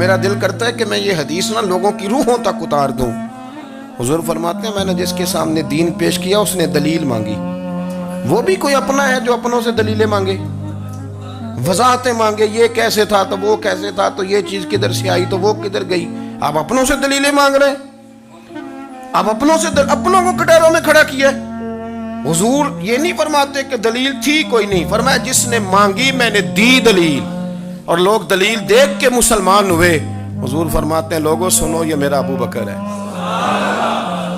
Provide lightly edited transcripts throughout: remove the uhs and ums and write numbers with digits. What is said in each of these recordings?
میرا دل کرتا ہے کہ میں یہ حدیث نا لوگوں کی روحوں تک اتار دوں۔ حضور فرماتے ہیں میں نے جس کے سامنے دین پیش کیا اس نے دلیل مانگی، وہ بھی کوئی اپنا ہے جو اپنوں سے دلیلیں مانگے، وضاحتیں مانگے، یہ کیسے تھا تو وہ کیسے تھا تو یہ چیز کدھر سے آئی تو وہ کدھر گئی۔ آپ اپنوں سے دلیلیں مانگ رہے ہیں، آپ اپنوں کو کٹہروں میں کھڑا کیا ہے۔ حضور یہ نہیں فرماتے کہ دلیل تھی کوئی نہیں، فرمایا جس نے مانگی میں نے دی دلیل، اور لوگ دلیل دیکھ کے مسلمان ہوئے۔ حضور فرماتے ہیں لوگوں سنو یہ میرا ابو بکر ہے،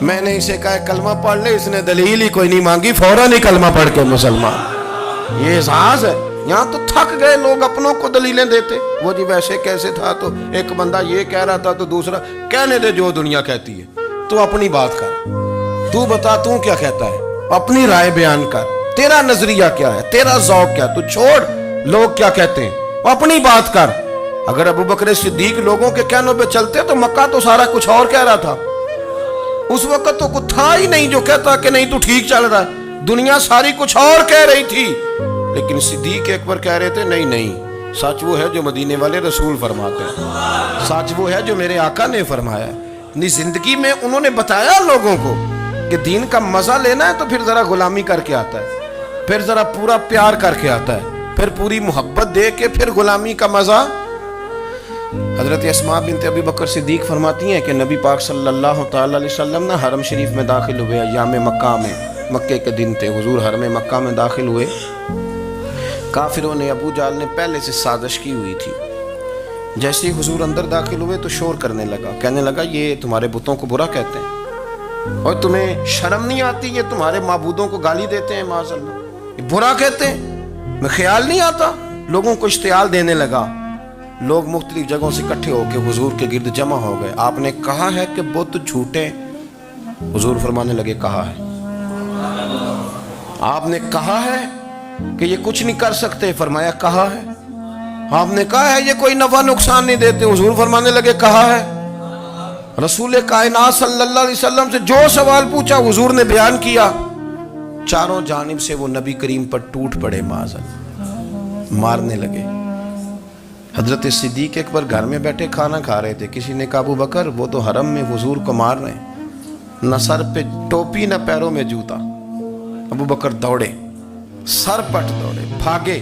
میں نے اسے کہا کلمہ پڑھ لے، اس نے دلیل ہی کوئی نہیں مانگی، فوراً ہی کلمہ پڑھ کے مسلمان۔ یہ اعزاز ہے۔ یہاں تو تھک گئے لوگ اپنوں کو دلیلیں دیتے، وہ جی ویسے کیسے تھا تو ایک بندہ یہ کہہ رہا تھا تو دوسرا، کہنے دے جو دنیا کہتی ہے، تو اپنی بات کر، تو بتا تو کیا کہتا ہے، اپنی رائے بیان کر، تیرا نظریہ کیا ہے، تیرا ذوق کیا، تو چھوڑ لوگ کیا کہتے ہیں، اپنی بات کر۔ اگر ابو بکر صدیق لوگوں کے کہنوں پہ چلتے تو مکہ تو سارا کچھ اور کہہ رہا تھا، اس وقت تو کچھ تھا ہی نہیں جو کہتا کہ نہیں تو ٹھیک چل رہا ہے، دنیا ساری کچھ اور کہہ رہی تھی، لیکن صدیق اکبر کہہ رہے تھے نہیں نہیں، سچ وہ ہے جو مدینے والے رسول فرماتے ہیں، سچ وہ ہے جو میرے آقا نے فرمایا ہے۔ زندگی میں انہوں نے بتایا لوگوں کو کہ دین کا مزہ لینا ہے تو پھر ذرا غلامی کر کے آتا ہے، پھر ذرا پورا پیار کر کے آتا ہے، پھر پوری محبت دے کے پھر غلامی کا مزہ۔ حضرت اسماء بنت ابی بکر صدیق فرماتی ہیں کہ نبی پاک صلی اللہ تعالی علیہ وسلم نے حرم شریف میں داخل ہوئے، ایام مکہ میں، مکے کے دن تھے، حضور حرم مکہ میں داخل ہوئے، کافروں نے، ابو جہل نے پہلے سے سازش کی ہوئی تھی۔ جیسے ہی حضور اندر داخل ہوئے تو شور کرنے لگا، کہنے لگا یہ تمہارے بتوں کو برا کہتے ہیں اور تمہیں شرم نہیں آتی، یہ تمہارے معبودوں کو گالی دیتے ہیں، معاذ اللہ یہ برا کہتے ہیں، میں خیال نہیں آتا۔ لوگوں کو اشتعال دینے لگا، لوگ مختلف جگہوں سے اکٹھے ہو کے حضور کے گرد جمع ہو گئے۔ آپ نے کہا ہے کہ بت جھوٹے، حضور فرمانے لگے کہا ہے۔ آپ نے کہا ہے کہ یہ کچھ نہیں کر سکتے، فرمایا کہا ہے۔ آپ نے کہا ہے یہ کوئی نفع نقصان نہیں دیتے، حضور فرمانے لگے کہا ہے۔ رسول کائنات صلی اللہ علیہ وسلم سے جو سوال پوچھا حضور نے بیان کیا، چاروں جانب سے وہ نبی کریم پر ٹوٹ پڑے، معاذ اللہ، مارنے لگے۔ حضرت صدیق اکبر گھر میں بیٹھے کھانا کھا رہے تھے، کسی نے کہا ابو بکر وہ تو حرم میں حضور کو مار رہے ہیں، نہ سر پہ ٹوپی نہ پیروں میں جوتا۔ ابو بکر دوڑے، سر پٹ دوڑے، بھاگے۔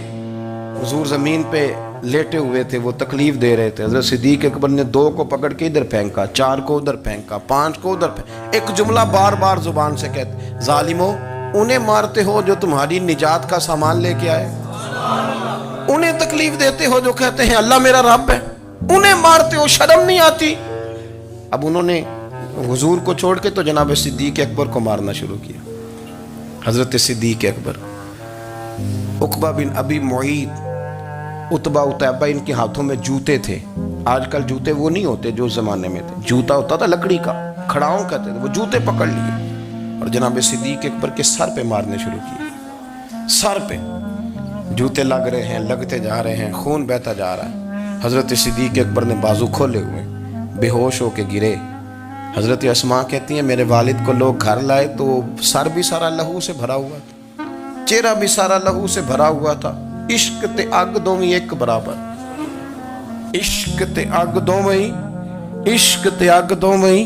حضور زمین پہ لیٹے ہوئے تھے، وہ تکلیف دے رہے تھے۔ حضرت صدیق اکبر نے 2 کو پکڑ کے ادھر پھینکا، 4 کو ادھر پھینکا، 5 کو ادھر پھینکا، ایک جملہ بار بار زبان سے کہتے، ظالمو انہیں مارتے ہو جو تمہاری نجات کا سامان لے کے آئے، انہیں تکلیف دیتے ہو جو کہتے ہیں اللہ میرا رب ہے، انہیں مارتے ہو، شرم نہیں آتی۔ اب انہوں نے حضور کو چھوڑ کے تو جناب صدیق اکبر کو مارنا شروع کیا۔ حضرت صدیق اکبر، عقبہ بن ابی معیط، عتبہ اتیبہ، ان کے ہاتھوں میں جوتے تھے۔ آج کل جوتے وہ نہیں ہوتے جو اس زمانے میں تھے، جوتا ہوتا تھا لکڑی کا، کھڑاؤں کہتے تھے، وہ جوتے پکڑ لیے اور جناب صدیق اکبر کے سر پہ مارنے شروع کیے۔ سر پہ جوتے لگ رہے ہیں، لگتے جا رہے ہیں، خون بہتا جا رہا ہے۔ حضرت صدیق اکبر نے بازو کھولے ہوئے، بے ہوش ہو کے گرے۔ حضرت اسماء کہتی ہیں میرے والد کو لوگ گھر لائے تو سر بھی سارا لہو سے بھرا ہوا تھا، چہرہ بھی سارا لہو سے بھرا ہوا تھا۔ عشق تے اگ دوویں ایک برابر، عشق تے اگ دوویں، عشق تے اگ دوویں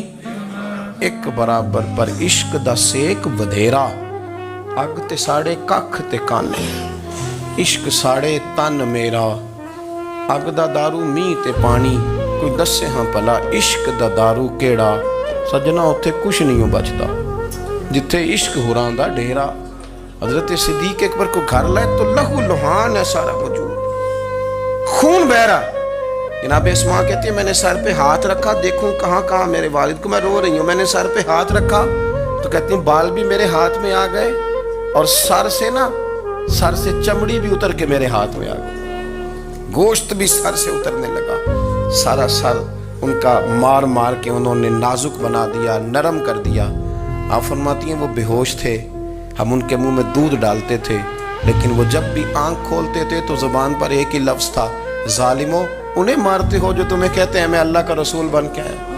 ایک برابر، پر عشق دا سیک ودھیرا، اگ تے ساڑے ککھ تے کانے، عشق ساڑے تن میرا، اگ دا دارو می تے پانی، کوئی دسے ہاں پلا عشق دا دارو کیڑا، سجنا اتھے کچھ نہیں بچتا جتھے عشق ہوراں دا ڈیرا۔ حضرت صدیق اکبر کو گھر لائے تو لہو لہان ہے سارا وجود، خون بہ رہا۔ جناب اسماء کہتی ہے میں نے سر پہ ہاتھ رکھا، دیکھوں کہاں کہاں میرے والد کو، میں رو رہی ہوں، میں نے سر پہ ہاتھ رکھا تو کہتی ہیں بال بھی میرے ہاتھ میں آ گئے اور سر سے چمڑی بھی اتر کے میرے ہاتھ میں آ گئی، گوشت بھی سر سے اترنے لگا، سارا سر ان کا مار مار کے انہوں نے نازک بنا دیا، نرم کر دیا۔ آپ فرماتی ہیں وہ بے ہوش تھے، ہم ان کے منہ میں دودھ ڈالتے تھے، لیکن وہ جب بھی آنکھ کھولتے تھے تو زبان پر ایک ہی لفظ تھا، ظالمو انہیں مارتے ہو جو تمہیں کہتے ہیں میں اللہ کا رسول بن کے آیا،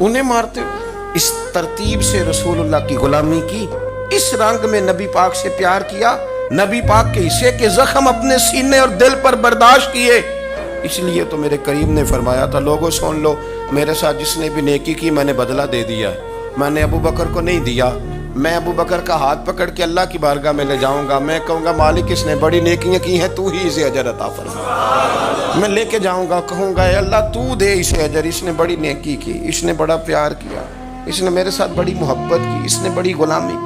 انہیں مارتے ہو۔ اس ترتیب سے رسول اللہ کی غلامی کی، اس رنگ میں نبی پاک سے پیار کیا، نبی پاک کے حصے کے زخم اپنے سینے اور دل پر برداشت کیے، اس لیے تو میرے کریم نے فرمایا تھا لوگوں سن لو میرے ساتھ جس نے بھی نیکی کی میں نے بدلہ دے دیا ہے. میں نے ابو بکر کو نہیں دیا. میں ابو بکر کا ہاتھ پکڑ کے اللہ کی بارگاہ میں لے جاؤں گا. میں کہوں گا مالک اس نے بڑی نیکیاں کی ہیں تو ہی اسے اجر عطا فرما. میں لے کے جاؤں گا کہوں گا اے اللہ تو دے اسے اجر. اس نے بڑی نیکی کی, اس نے بڑا پیار کیا, اس نے میرے ساتھ بڑی محبت کی, اس نے بڑی غلامی